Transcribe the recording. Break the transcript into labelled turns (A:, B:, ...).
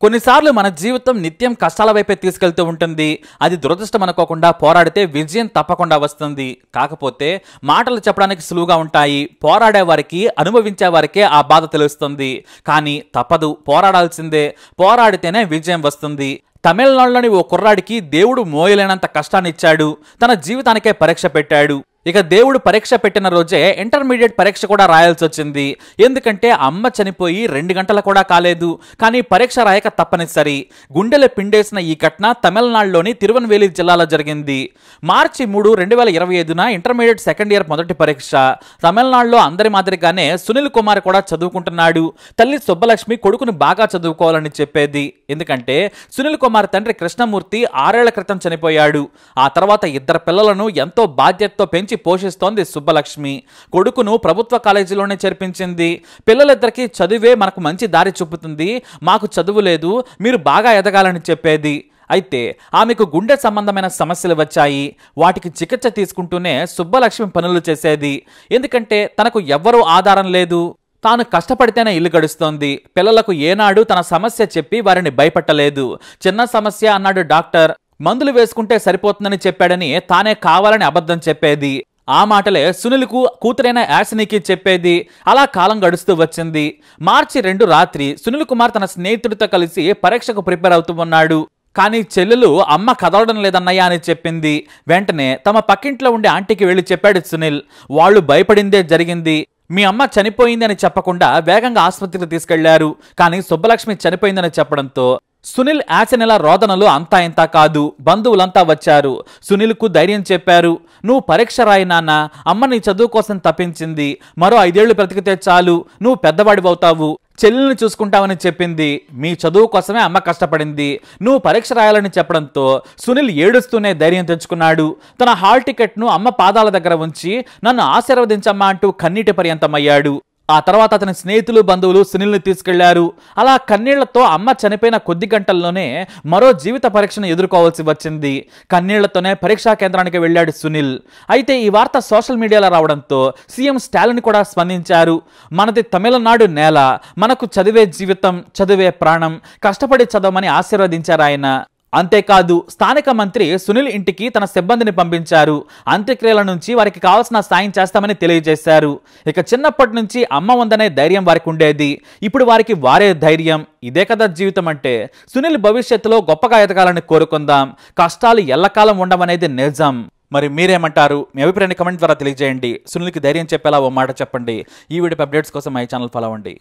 A: కొన్నిసార్లు మన జీవితం నిత్యం కష్టాల వైపే తీసుకెళ్తూ ఉంటుంది. అది దురదృష్టం అనుకోకుండా పోరాడితే విజయం తప్పకుండా వస్తుంది. కాకపోతే మాటలు చెప్పడానికి సులువుగా ఉంటాయి. పోరాడే వారికి, అనుభవించే వారికే ఆ బాధ తెలుస్తుంది. కానీ తప్పదు, పోరాడాల్సిందే. పోరాడితేనే విజయం వస్తుంది. తమిళనాడులోని ఓ కుర్రాడికి దేవుడు మోయలేనంత కష్టాన్ని ఇచ్చాడు. తన జీవితానికే పరీక్ష పెట్టాడు. ఇక దేవుడు పరీక్ష పెట్టిన రోజే ఇంటర్మీడియట్ పరీక్ష కూడా రాయాల్సి వచ్చింది. ఎందుకంటే అమ్మ చనిపోయి 2 గంటలు కూడా కాలేదు. కానీ పరీక్ష రాయక తప్పనిసరి. గుండెల పిండేసిన ఈ ఘటన తమిళనాడులోని తిరువన్వేలి జిల్లాలో జరిగింది. మార్చి 3, 2025న ఇంటర్మీడియట్ సెకండ్ ఇయర్ మొదటి పరీక్ష. తమిళనాడులో అందరి మాదిరిగానే సునీల్ కుమార్ కూడా చదువుకుంటున్నాడు. తల్లి సుబ్బలక్ష్మి కొడుకును బాగా చదువుకోవాలని చెప్పేది. ఎందుకంటే సునీల్ కుమార్ తండ్రి కృష్ణమూర్తి 6 ఏళ్ల క్రితం చనిపోయాడు. ఆ తర్వాత 2 పిల్లలను ఎంతో బాధ్యతతో పెంచి పోషిస్తోంది సుబ్బలక్ష్మి. కొడుకును ప్రభుత్వ కాలేజీలోనే చేర్పించింది. పిల్లలిద్దరికీ చదువే మనకు మంచి దారి చూపుతుంది, మాకు చదువు లేదు, మీరు బాగా ఎదగాలని చెప్పేది. అయితే ఆమెకు గుండె సంబంధమైన సమస్యలు వచ్చాయి. వాటికి చికిత్స తీసుకుంటూనే సుబ్బలక్ష్మి పనులు చేసేది. ఎందుకంటే తనకు ఎవ్వరూ ఆధారం లేదు. తాను కష్టపడితేనే ఇల్లు గడుస్తోంది. పిల్లలకు ఏనాడు తన సమస్య చెప్పి వారిని భయపెట్టలేదు. చిన్న సమస్య అన్నాడు డాక్టర్, మందులు వేసుకుంటే సరిపోతుందని చెప్పాడని తానే కావాలని అబద్ధం చెప్పేది. ఆ మాటలే సునీల్కు కూతురైన యాసినికి చెప్పేది. అలా కాలం గడుస్తూ వచ్చింది. మార్చి 2 రాత్రి సునీల్ కుమార్ తన స్నేహితుడితో కలిసి పరీక్షకు ప్రిపేర్ అవుతూ ఉన్నాడు. కానీ చెల్లెలు అమ్మ కదలడం లేదన్నయ్య అని చెప్పింది. వెంటనే తమ పక్కింట్లో ఉండే ఆంటీకి వెళ్లి చెప్పాడు సునీల్. వాళ్ళు భయపడిందే జరిగింది. మీ అమ్మ చనిపోయింది అని చెప్పకుండా వేగంగా ఆసుపత్రికి తీసుకెళ్లారు. కానీ సుబ్బలక్ష్మి చనిపోయిందని చెప్పడంతో సునీల్ యాచనెల రోదనలు అంతా ఇంతా కాదు. బంధువులంతా వచ్చారు. సునీల్కు ధైర్యం చెప్పారు. నువ్వు పరీక్ష రాయి నాన్న, అమ్మ నీ చదువు కోసం తప్పించింది. మరో 5 ఏళ్లు బ్రతికితే చాలు, నువ్వు పెద్దవాడివవుతావు, చెల్లెల్ని చూసుకుంటావని చెప్పింది. మీ చదువు కోసమే అమ్మ కష్టపడింది. నువ్వు పరీక్ష రాయాలని చెప్పడంతో సునీల్ ఏడుస్తూనే ధైర్యం తెచ్చుకున్నాడు. తన హాల్ టికెట్ను అమ్మ పాదాల దగ్గర ఉంచి నన్ను ఆశీర్వదించమ్మా అంటూ కన్నీటి పర్యంతమయ్యాడు. ఆ తర్వాత అతని స్నేహితులు, బంధువులు సునీల్ని తీసుకెళ్లారు. అలా కన్నీళ్లతో అమ్మ చనిపోయిన కొద్ది గంటల్లోనే మరో జీవిత పరీక్షను ఎదుర్కోవాల్సి వచ్చింది. కన్నీళ్లతోనే పరీక్షా కేంద్రానికి వెళ్ళాడు సునీల్. అయితే ఈ వార్త సోషల్ మీడియాలో రావడంతో సీఎం స్టాలిన్ కూడా స్పందించారు. మనది తమిళనాడు నేల, మనకు చదివే జీవితం, చదివే ప్రాణం, కష్టపడి చదవమని ఆశీర్వదించారు ఆయన. అంతేకాదు స్థానిక మంత్రి సునీల్ ఇంటికి తన సిబ్బందిని పంపించారు. అంత్యక్రియల నుంచి వారికి కావాల్సిన సాయం చేస్తామని తెలియజేశారు. ఇక చిన్నప్పటి నుంచి అమ్మ ఉందనే ధైర్యం వారికి ఉండేది. ఇప్పుడు వారికి వారే ధైర్యం. ఇదే కదా జీవితం అంటే. సునీల్ భవిష్యత్తులో గొప్పగా ఎదగాలని కోరుకుందాం. కష్టాలు ఎల్లకాలం ఉండవనేది నిజం. మరి మీరేమంటారు? మీ అభిప్రాయాన్ని కమెంట్ ద్వారా తెలియజేయండి. సునీల్కి ధైర్యం చెప్పేలా ఓ మాట చెప్పండి. ఈ వీడియో అప్డేట్స్ కోసం మై ఛానల్ ఫాలో అవ్వండి.